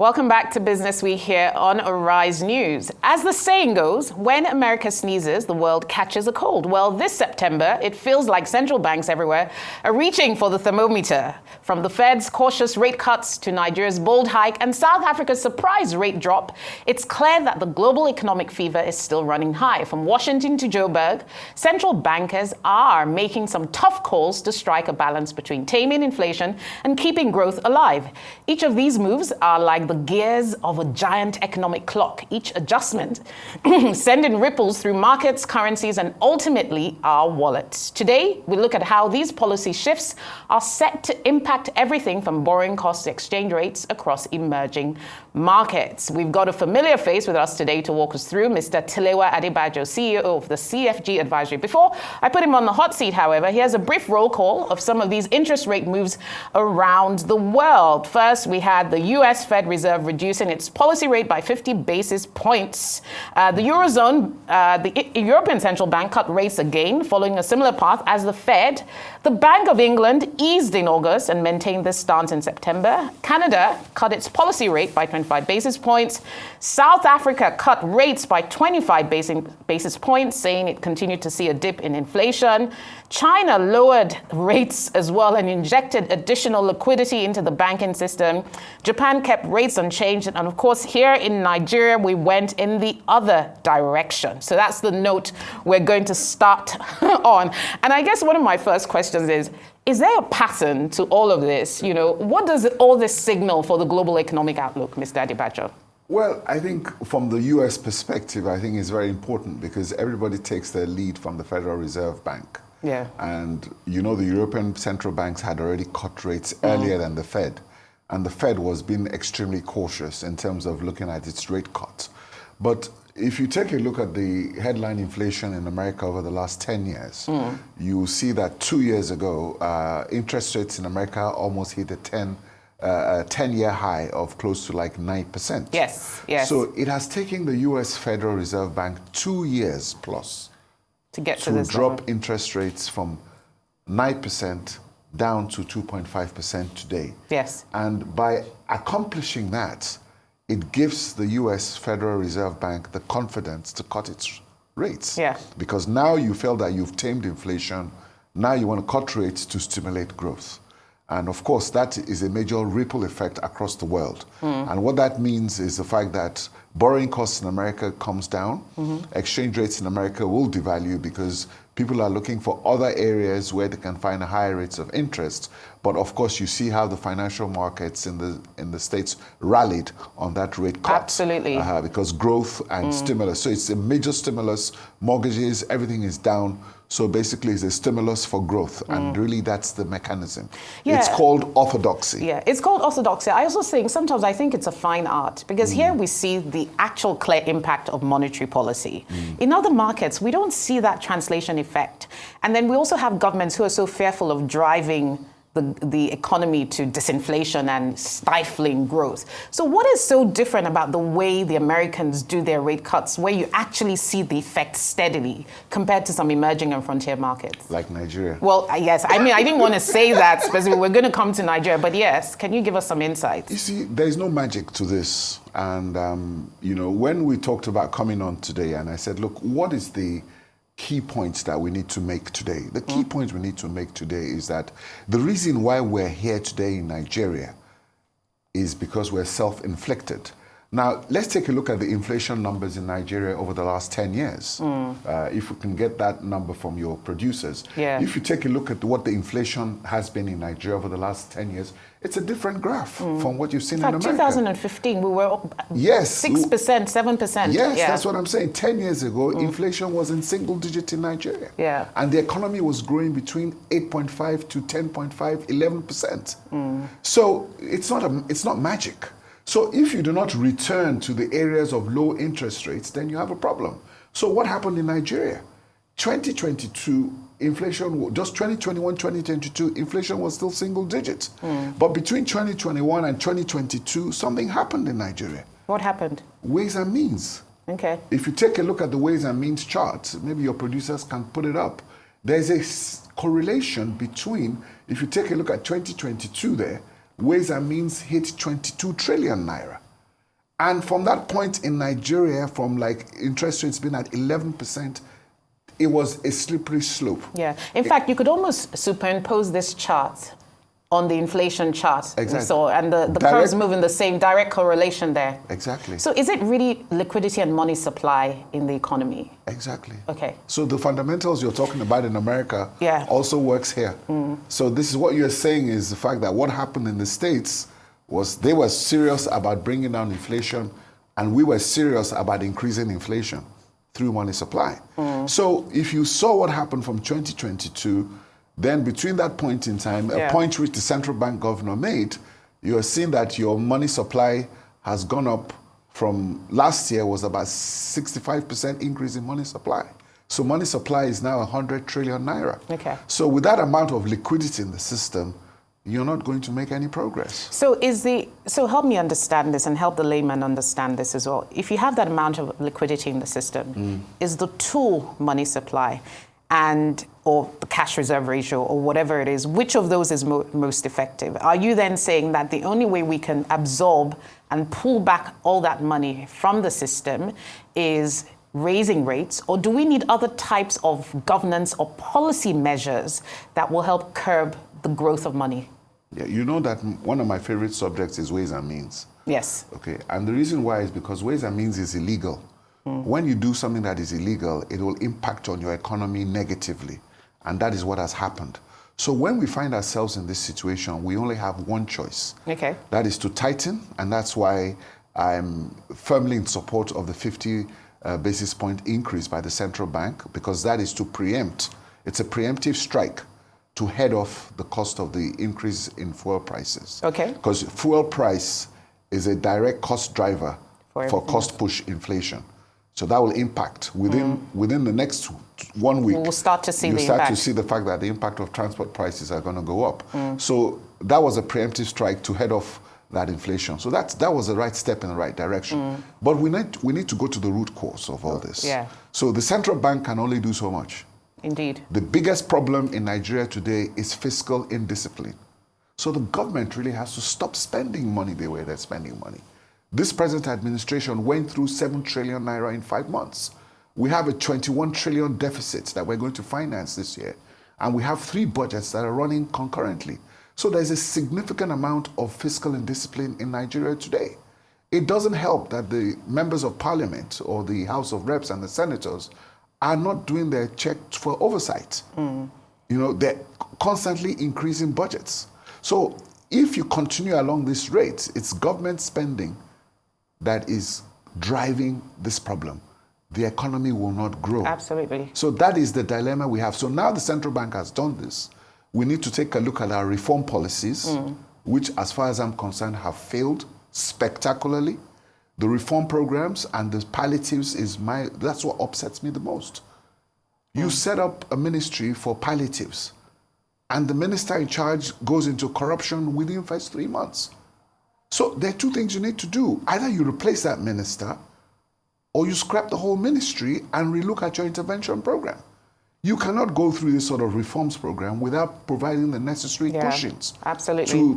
Welcome back to Business Week here on Arise News. As the saying goes, when America sneezes, the world catches a cold. Well, this September, it feels like central banks everywhere are reaching for the thermometer. From the Fed's cautious rate cuts to Nigeria's bold hike and South Africa's surprise rate drop, it's clear that the global economic fever is still running high. From Washington to Joburg, central bankers are making some tough calls to strike a balance between taming inflation and keeping growth alive. Each of these moves are like the gears of a giant economic clock, each adjustment sending ripples through markets, currencies, and ultimately our wallets. Today, we look at how these policy shifts are set to impact everything from borrowing costs to exchange rates across emerging markets. We've got a familiar face with us today to walk us through, Mr. Tilewa Adebajo, CEO of the CFG Advisory. Before I put him on the hot seat, however, he has a brief roll call of some of these interest rate moves around the world. First, we had the US Fed Reserve reducing its policy rate by 50 basis points. The Eurozone, the European Central Bank cut rates again, following a similar path as the Fed. The Bank of England eased in August and maintained this stance in September. Canada cut its policy rate by 25 basis points. South Africa cut rates by 25 basis points, saying it continued to see a dip in inflation. China lowered rates as well and injected additional liquidity into the banking system. Japan kept rates unchanged. And of course, here in Nigeria, we went in the other direction. So that's the note we're going to start on. And I guess one of my first questions is there a pattern to all of this? You know, what does all this signal for the global economic outlook, Mr. Adebajo? Well, I think from the US perspective, I think it's very important because everybody takes their lead from the Federal Reserve Bank. Yeah. And you know, the European central banks had already cut rates earlier than the Fed. And the Fed was being extremely cautious in terms of looking at its rate cuts. But if you take a look at the headline inflation in America over the last 10 years, you will see that 2 years ago, interest rates in America almost hit a 10-year high of close to like 9%. Yes, yes. So it has taken the US Federal Reserve Bank 2 years plus to get to this drop level. interest rates from 9% down to 2.5% today. Yes. And by accomplishing that, it gives the US Federal Reserve Bank the confidence to cut its rates. Yeah. Because now you feel that you've tamed inflation, now you want to cut rates to stimulate growth. And of course, that is a major ripple effect across the world. And what that means is the fact that borrowing costs in America comes down, exchange rates in America will devalue because people are looking for other areas where they can find higher rates of interest. But of course, you see how the financial markets in the States rallied on that rate cut. Absolutely. Because growth and stimulus. So it's a major stimulus, mortgages, everything is down. So basically it's a stimulus for growth. And really that's the mechanism. Yeah. It's called orthodoxy. Yeah, it's called orthodoxy. I also think sometimes I think it's a fine art because here we see the actual clear impact of monetary policy. In other markets, we don't see that translation effect. And then we also have governments who are so fearful of driving the economy to disinflation and stifling growth. So what is so different about the way the Americans do their rate cuts where you actually see the effect steadily compared to some emerging and frontier markets? Like Nigeria. Well, yes. I mean, I didn't want to say that specifically. We're going to come to Nigeria. But yes, can you give us some insights? You see, there's no magic to this. And, you know, when we talked about coming on today and I said, look, what is the key points that we need to make today? The key point we need to make today is that the reason why we're here today in Nigeria is because we're self-inflicted. Now, let's take a look at the inflation numbers in Nigeria over the last 10 years. If we can get that number from your producers. Yeah. If you take a look at what the inflation has been in Nigeria over the last 10 years, it's a different graph from what you've seen in America. 2015, we were up 6%, 7%. Yes, that's what I'm saying. 10 years ago, inflation was in single digit in Nigeria. Yeah. And the economy was growing between 8.5 to 10.5, 11%. So it's not magic. So if you do not return to the areas of low interest rates, then you have a problem. So what happened in Nigeria? 2022, inflation, just 2021, 2022, inflation was still single digit. But between 2021 and 2022, something happened in Nigeria. What happened? Ways and means. Okay. If you take a look at the ways and means chart, maybe your producers can put it up. There's a correlation between, if you take a look at 2022 there, ways and means hit 22 trillion naira. And from that point in Nigeria, from like interest rates being at 11%, it was a slippery slope. Yeah. In fact, you could almost superimpose this chart on the inflation chart. Exactly. So, and the curves move in the same direct correlation there. Exactly. So is it really liquidity and money supply in the economy? Exactly. Okay. So the fundamentals you're talking about in America also works here. So this is what you're saying is the fact that what happened in the States was they were serious about bringing down inflation, and we were serious about increasing inflation through money supply. So if you saw what happened from 2022, then between that point in time, a point which the central bank governor made, you are seeing that your money supply has gone up from last year was about 65% increase in money supply. So money supply is now 100 trillion naira. Okay. So with that amount of liquidity in the system, you're not going to make any progress. So help me understand this and help the layman understand this as well. If you have that amount of liquidity in the system, is the tool money supply or the cash reserve ratio or whatever it is, which of those is most effective? Are you then saying that the only way we can absorb and pull back all that money from the system is raising rates, or do we need other types of governance or policy measures that will help curb the growth of money? Yeah, you know that one of my favorite subjects is ways and means. Yes. Okay, and the reason why is because ways and means is illegal. When you do something that is illegal, it will impact on your economy negatively. And that is what has happened. So when we find ourselves in this situation, we only have one choice. Okay. That is to tighten, and that's why I'm firmly in support of the 50 basis point increase by the central bank, because that is to preempt. It's a preemptive strike to head off the cost of the increase in fuel prices. Okay. Because fuel price is a direct cost driver for cost push inflation. So that will impact within the next 1 week. We'll start to see the impact. You start to see the fact that the impact of transport prices are going to go up. So that was a preemptive strike to head off that inflation. So that was the right step in the right direction. But we need to go to the root cause of all this. Yeah. So the central bank can only do so much. Indeed. The biggest problem in Nigeria today is fiscal indiscipline. So the government really has to stop spending money the way they're spending money. This present administration went through 7 trillion naira in 5 months. We have a 21 trillion deficit that we're going to finance this year. And we have 3 budgets that are running concurrently. So there's a significant amount of fiscal indiscipline in Nigeria today. It doesn't help that the members of parliament or the House of Reps and the senators are not doing their check for oversight. You know, they're constantly increasing budgets. So if you continue along this rate, it's government spending that is driving this problem. The economy will not grow. Absolutely. So that is the dilemma we have. So now the central bank has done this. We need to take a look at our reform policies, which, as far as I'm concerned, have failed spectacularly. The reform programs and the palliatives that's what upsets me the most. You set up a ministry for palliatives, and the minister in charge goes into corruption within the first 3 months. So there are 2 things you need to do. Either you replace that minister, or you scrap the whole ministry and relook at your intervention program. You cannot go through this sort of reforms program without providing the necessary pushings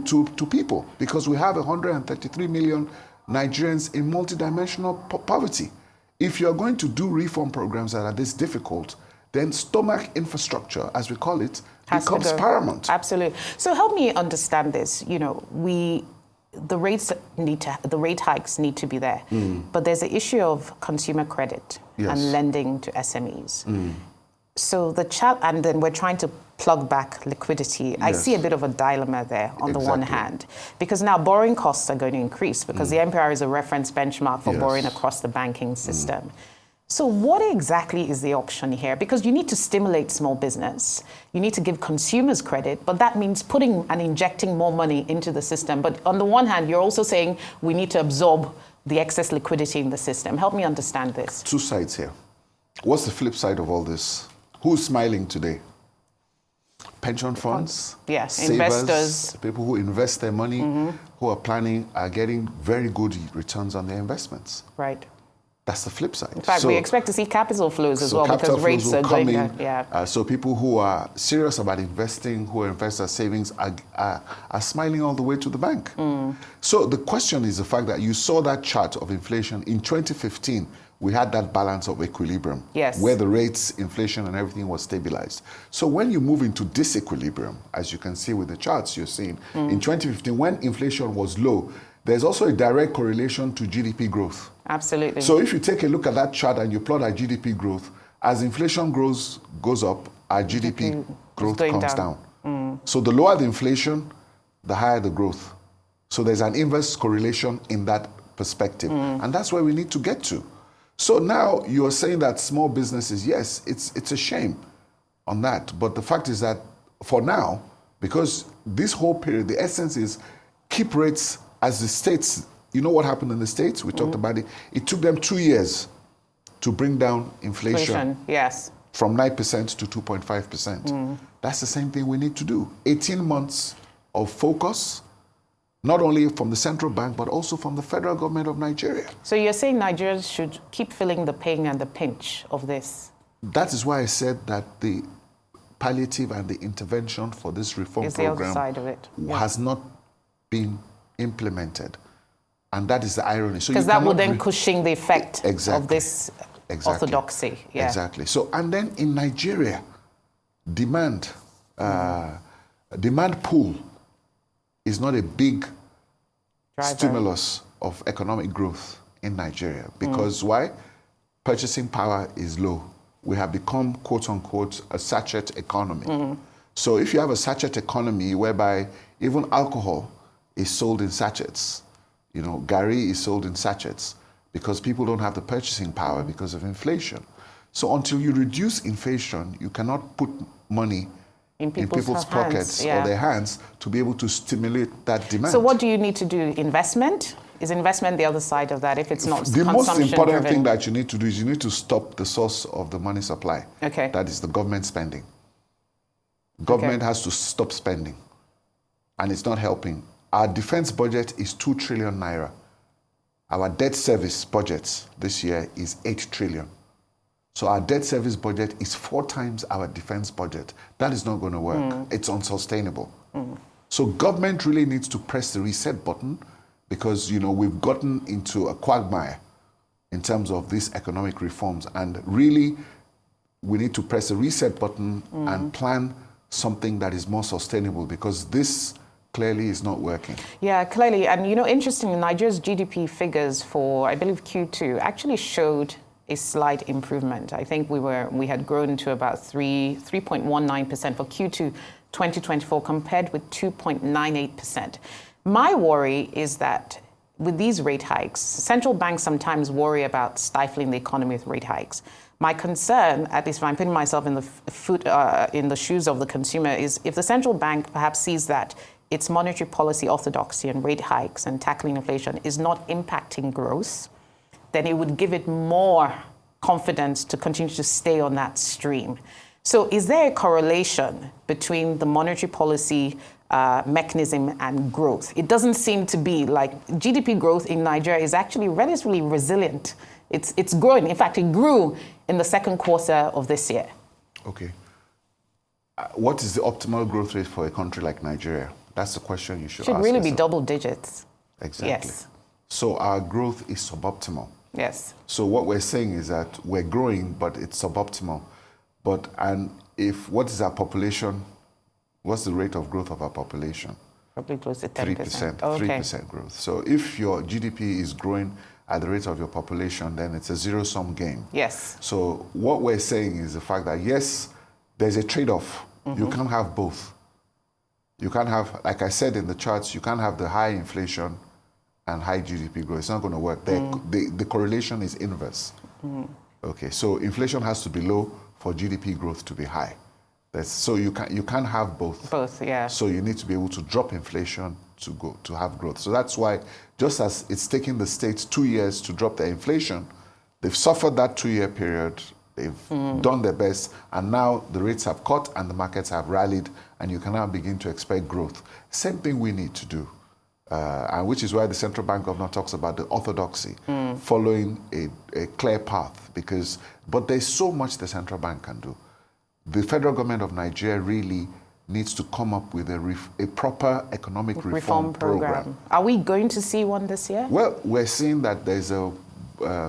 to people, because we have 133 million Nigerians in multidimensional poverty. If you're going to do reform programs that are this difficult, then stomach infrastructure, as we call it, becomes paramount. Absolutely. So help me understand this. You know, the rate hikes need to be there, but there's the issue of consumer credit and lending to SMEs. So and then we're trying to plug back liquidity. I see a bit of a dilemma there on the one hand, because now borrowing costs are going to increase because the MPR is a reference benchmark for borrowing across the banking system. So what exactly is the option here? Because you need to stimulate small business. You need to give consumers credit, but that means putting and injecting more money into the system. But on the one hand, you're also saying we need to absorb the excess liquidity in the system. Help me understand this. 2 sides here. What's the flip side of all this? Who's smiling today? Pension funds, savers, investors, people who invest their money, who are getting very good returns on their investments. Right. That's the flip side. In fact, we expect to see capital flows as well because rates are going down. Yeah. So people who are serious about investing, who invest their savings, are smiling all the way to the bank. So the question is the fact that you saw that chart of inflation in 2015. We had that balance of equilibrium, yes, where the rates, inflation, and everything was stabilized. So when you move into disequilibrium, as you can see with the charts you're seeing, in 2015, when inflation was low, there's also a direct correlation to GDP growth. Absolutely. So if you take a look at that chart and you plot our GDP growth, as inflation goes up, our GDP growth comes down. So the lower the inflation, the higher the growth. So there's an inverse correlation in that perspective. And that's where we need to get to. So now you're saying that small businesses, yes, it's a shame on that. But the fact is that for now, because this whole period, the essence is keep rates as the states, you know what happened in the States? We talked about it. It took them 2 years to bring down inflation. Yes. From 9% to 2.5%. That's the same thing we need to do. 18 months of focus, not only from the central bank, but also from the federal government of Nigeria. So you're saying Nigerians should keep feeling the pain and the pinch of this? That is why I said that the palliative and the intervention for this reform program the other side of it. Has not been implemented. And that is the irony. So because that will then cushion the effect of this orthodoxy. Yeah. Exactly. So, and then in Nigeria, demand pool is not a big stimulus of economic growth in Nigeria. Because why? Purchasing power is low. We have become, quote unquote, a sachet economy. So if you have a sachet economy whereby even alcohol is sold in sachets, you know, Gary is sold in sachets because people don't have the purchasing power because of inflation. So until you reduce inflation, you cannot put money in people's pockets or their hands to be able to stimulate that demand. So what do you need to do? Investment? Is investment the other side of that if it's not the most important driven? thing that you need to do is you need to stop the source of the money supply. Okay. That is the government spending. Government has to stop spending. And it's not helping. Our defense budget is 2 trillion naira. Our debt service budget this year is 8 trillion. So our debt service budget is 4 times our defense budget. That is not going to work. It's unsustainable. So government really needs to press the reset button because, you know, we've gotten into a quagmire in terms of these economic reforms. And really, we need to press the reset button and plan something that is more sustainable because this clearly is not working. Yeah, clearly. And, you know, interestingly, Nigeria's GDP figures for, I believe, Q2 actually showed a slight improvement. I think we had grown to about 3.19% for Q2 2024 compared with 2.98%. My worry is that with these rate hikes, central banks sometimes worry about stifling the economy with rate hikes. My concern, at least if I'm putting myself in the shoes of the consumer, is if the central bank perhaps sees that its monetary policy orthodoxy and rate hikes and tackling inflation is not impacting growth, then it would give it more confidence to continue to stay on that stream. So is there a correlation between the monetary policy mechanism and growth? It doesn't seem to be. Like GDP growth in Nigeria is actually relatively resilient. It's growing. In fact, it grew in the second quarter of this year. Okay. What is the optimal growth rate for a country like Nigeria? That's the question you should ask. Should really be double digits. Exactly. Yes. So our growth is suboptimal. Yes. So what we're saying is that we're growing, but it's suboptimal. What is our population? What's the rate of growth of our population? Probably close to 10%. 3% growth. So if your GDP is growing at the rate of your population, then it's a zero-sum game. Yes. So what we're saying is the fact that, yes, there's a trade-off. You can't have both. You can't have, like I said in the charts, you can't have the high inflation and high GDP growth. It's not going to work. The correlation is inverse. Okay, so inflation has to be low for GDP growth to be high. So you can't have both. Both, yeah. So you need to be able to drop inflation to have growth. So that's why, just as it's taken the states 2 years to drop their inflation, they've suffered that 2-year period. They've done their best, and now the rates have cut and the markets have rallied, and you can now begin to expect growth. Same thing we need to do. and which is why the central bank governor talks about the orthodoxy, following a clear path. But there's so much the central bank can do. The federal government of Nigeria really needs to come up with a proper economic reform program. Are we going to see one this year? Well, we're seeing that there's a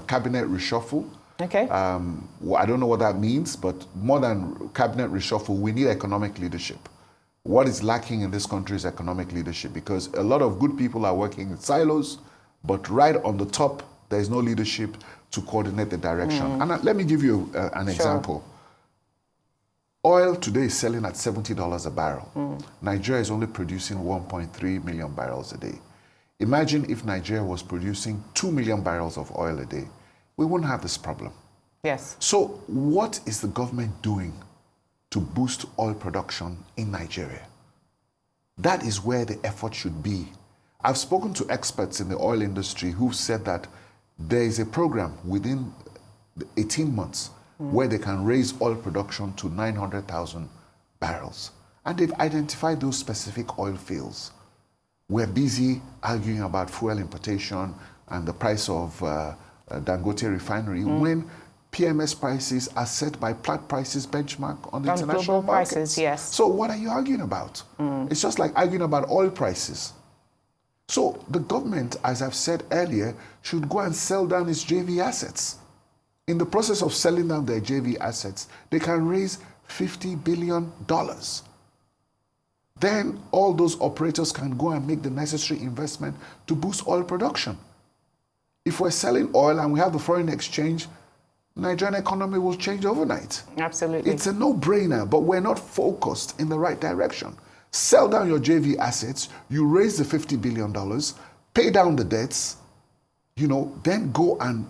cabinet reshuffle. Okay. I don't know what that means, but more than cabinet reshuffle, we need economic leadership. What is lacking in this country is economic leadership, because a lot of good people are working in silos, but right on the top, there's no leadership to coordinate the direction. And let me give you an example. Oil today is selling at $70 a barrel. Nigeria is only producing 1.3 million barrels a day. Imagine if Nigeria was producing 2 million barrels of oil a day. We wouldn't have this problem. Yes. So what is the government doing to boost oil production in Nigeria? That is where the effort should be. I've spoken to experts in the oil industry who've said that there is a program within 18 months where they can raise oil production to 900,000 barrels. And they've identified those specific oil fields. We're busy arguing about fuel importation and the price of Dangote refinery when PMS prices are set by Platts prices benchmark on the international markets. Prices, yes. So what are you arguing about? It's just like arguing about oil prices. So the government, as I've said earlier, should go and sell down its JV assets. In the process of selling down their JV assets, they can raise $50 billion. Then all those operators can go and make the necessary investment to boost oil production. If we're selling oil and we have the foreign exchange, Nigerian economy will change overnight. Absolutely. It's a no-brainer, but we're not focused in the right direction. Sell down your JV assets, you raise the $50 billion, pay down the debts, then go and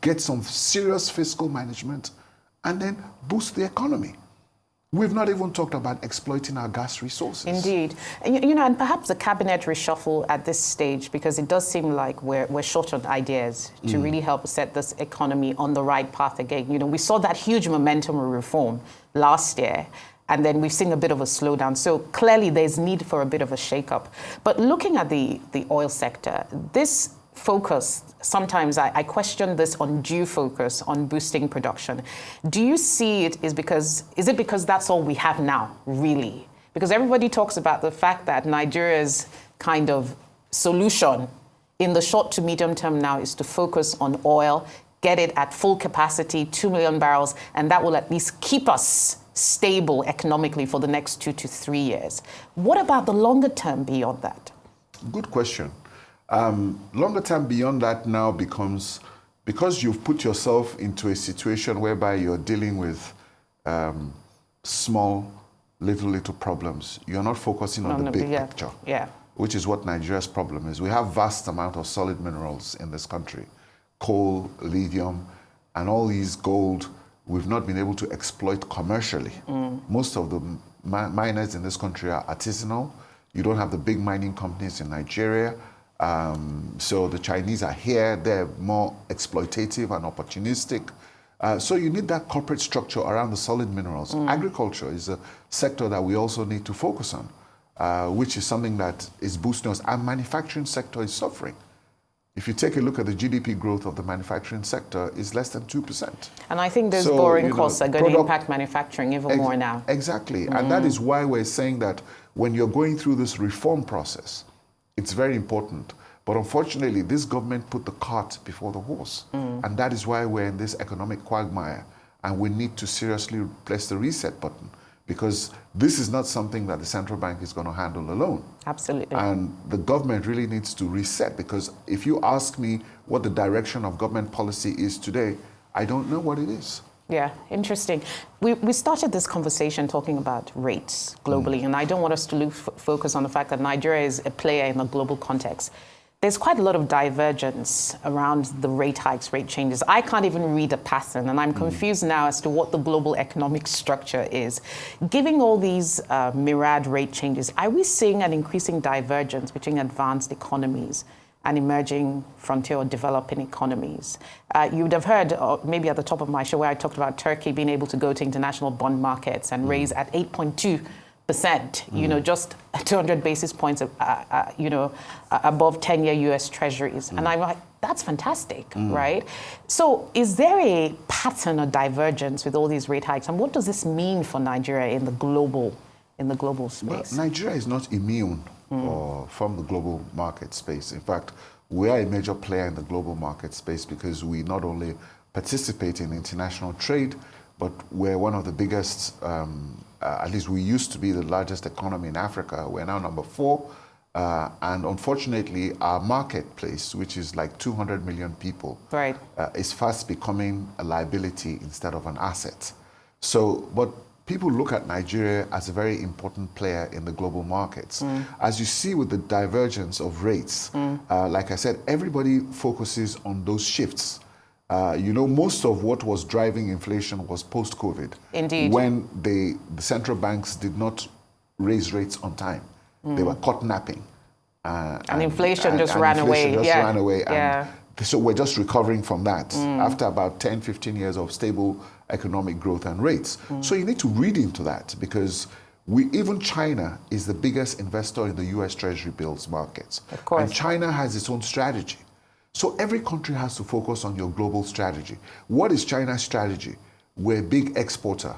get some serious fiscal management and then boost the economy. We've not even talked about exploiting our gas resources. Indeed. And perhaps the cabinet reshuffle at this stage, because it does seem like we're short on ideas to really help set this economy on the right path again. We saw that huge momentum of reform last year, and then we've seen a bit of a slowdown. So clearly there's need for a bit of a shakeup. But looking at the oil sector, this focus, sometimes I question this undue focus on boosting production. Do you see is it because that's all we have now, really? Because everybody talks about the fact that Nigeria's kind of solution in the short to medium term now is to focus on oil, get it at full capacity, 2 million barrels, and that will at least keep us stable economically for the next 2 to 3 years. What about the longer term beyond that? Good question. Longer term beyond that now becomes, because you've put yourself into a situation whereby you're dealing with small, little problems. You're not focusing on the big picture, which is what Nigeria's problem is. We have vast amount of solid minerals in this country, coal, lithium, and all these gold we've not been able to exploit commercially. Most of the miners in this country are artisanal. You don't have the big mining companies in Nigeria. So the Chinese are here, they're more exploitative and opportunistic. So you need that corporate structure around the solid minerals. Agriculture is a sector that we also need to focus on, which is something that is boosting us. Our manufacturing sector is suffering. If you take a look at the GDP growth of the manufacturing sector, it's less than 2%. And I think those borrowing costs are going to impact manufacturing even more now. Exactly. And that is why we're saying that when you're going through this reform process, it's very important. But unfortunately, this government put the cart before the horse. And that is why we're in this economic quagmire. And we need to seriously press the reset button, because this is not something that the central bank is going to handle alone. Absolutely. And the government really needs to reset, because if you ask me what the direction of government policy is today, I don't know what it is. Yeah, interesting. We started this conversation talking about rates globally, and I don't want us to focus on the fact that Nigeria is a player in a global context. There's quite a lot of divergence around the rate hikes, rate changes. I can't even read a pattern, and I'm confused now as to what the global economic structure is. Given all these myriad rate changes, are we seeing an increasing divergence between advanced economies and emerging frontier or developing economies? You would have heard, maybe at the top of my show, where I talked about Turkey being able to go to international bond markets and raise at 8.2% just 200 basis points, above 10-year U.S. Treasuries. And I'm like, that's fantastic, right? So is there a pattern or divergence with all these rate hikes? And what does this mean for Nigeria in the global space? Well, Nigeria is not immune from the global market space. In fact, we are a major player in the global market space because we not only participate in international trade, but we're one of the biggest, at least we used to be the largest economy in Africa. We're now number 4. And unfortunately, our marketplace, which is like 200 million people, right, is fast becoming a liability instead of an asset. So, but people look at Nigeria as a very important player in the global markets. As you see with the divergence of rates, like I said, everybody focuses on those shifts. Most of what was driving inflation was post-COVID. Indeed. When the central banks did not raise rates on time. They were caught napping. And inflation just ran away. Ran away. And so we're just recovering from that after about 10, 15 years of stable economic growth and rates. So you need to read into that because even China is the biggest investor in the U.S. Treasury bills markets. Of course. And China has its own strategy. So every country has to focus on your global strategy. What is China's strategy? We're a big exporter,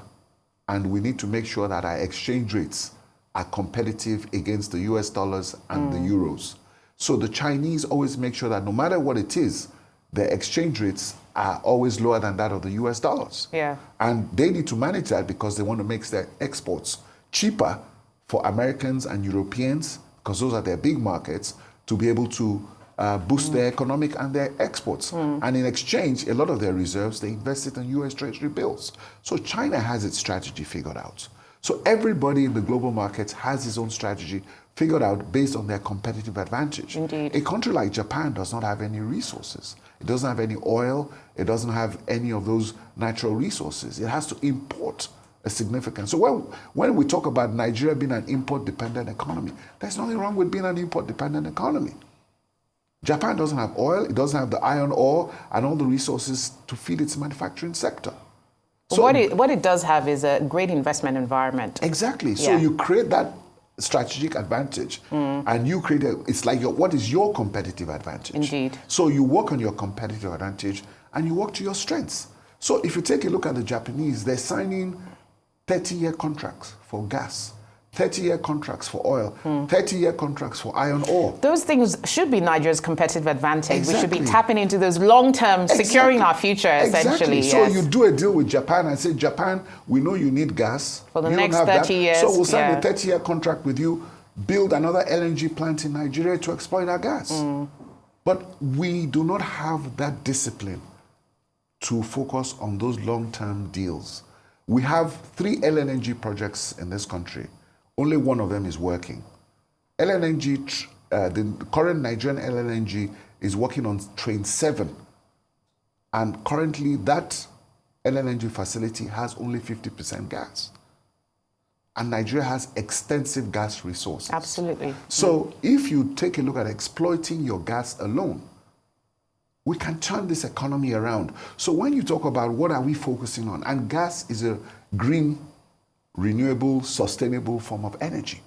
and we need to make sure that our exchange rates are competitive against the US dollars and the euros. So the Chinese always make sure that no matter what it is, their exchange rates are always lower than that of the US dollars. Yeah. And they need to manage that because they want to make their exports cheaper for Americans and Europeans, because those are their big markets, to be able to boost their economic and their exports. And in exchange, a lot of their reserves, they invest it in US Treasury bills. So China has its strategy figured out. So everybody in the global markets has his own strategy figured out based on their competitive advantage. Indeed. A country like Japan does not have any resources. It doesn't have any oil. It doesn't have any of those natural resources. It has to import a significant. So when we talk about Nigeria being an import-dependent economy, there's nothing wrong with being an import-dependent economy. Japan doesn't have oil. It doesn't have the iron ore and all the resources to feed its manufacturing sector. So what it does have is a great investment environment. Exactly. So you create that strategic advantage, and you create it's like what is your competitive advantage? Indeed. So you work on your competitive advantage, and you work to your strengths. So if you take a look at the Japanese, they're signing 30-year contracts for gas, 30-year contracts for oil, 30-year contracts for iron ore. Those things should be Nigeria's competitive advantage. Exactly. We should be tapping into those long-term, securing our future, essentially. Exactly. So you do a deal with Japan and say, Japan, we know you need gas. For the next 30 years. So we'll sign a 30-year contract with you, build another LNG plant in Nigeria to exploit our gas. But we do not have that discipline to focus on those long-term deals. We have 3 LNG projects in this country. Only one of them is working. LNG, the current Nigerian LNG is working on train 7. And currently that LNG facility has only 50% gas. And Nigeria has extensive gas resources. Absolutely. So if you take a look at exploiting your gas alone, we can turn this economy around. So when you talk about what are we focusing on, and gas is a green, renewable, sustainable form of energy.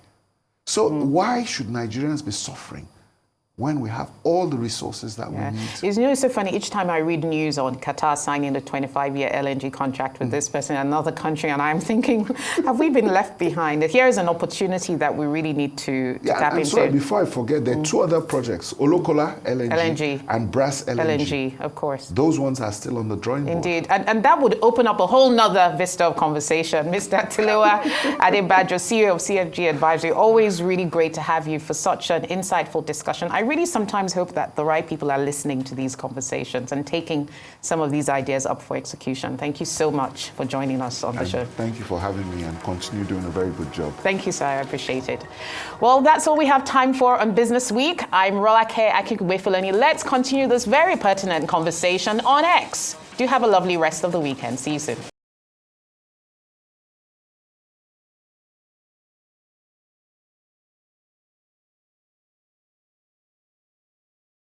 So why should Nigerians be suffering when we have all the resources that we need? It's so funny. Each time I read news on Qatar signing a 25-year LNG contract with this person in another country, and I'm thinking, have we been left behind? Here is an opportunity that we really need to tap into. Sorry, before I forget, there are 2 other projects, Olokola LNG and Brass LNG, of course. Those ones are still on the drawing board. Indeed. And that would open up a whole nother vista of conversation. Mr. Tilewa Adebajo, CEO of CFG Advisory, always really great to have you for such an insightful discussion. I really sometimes hope that the right people are listening to these conversations and taking some of these ideas up for execution. Thank you so much for joining us on the show. Thank you for having me, and continue doing a very good job. Thank you, sir. I appreciate it. Well, that's all we have time for on Business Week. I'm Rolake Akikwe-Fulani. Let's continue this very pertinent conversation on X. Do have a lovely rest of the weekend. See you soon.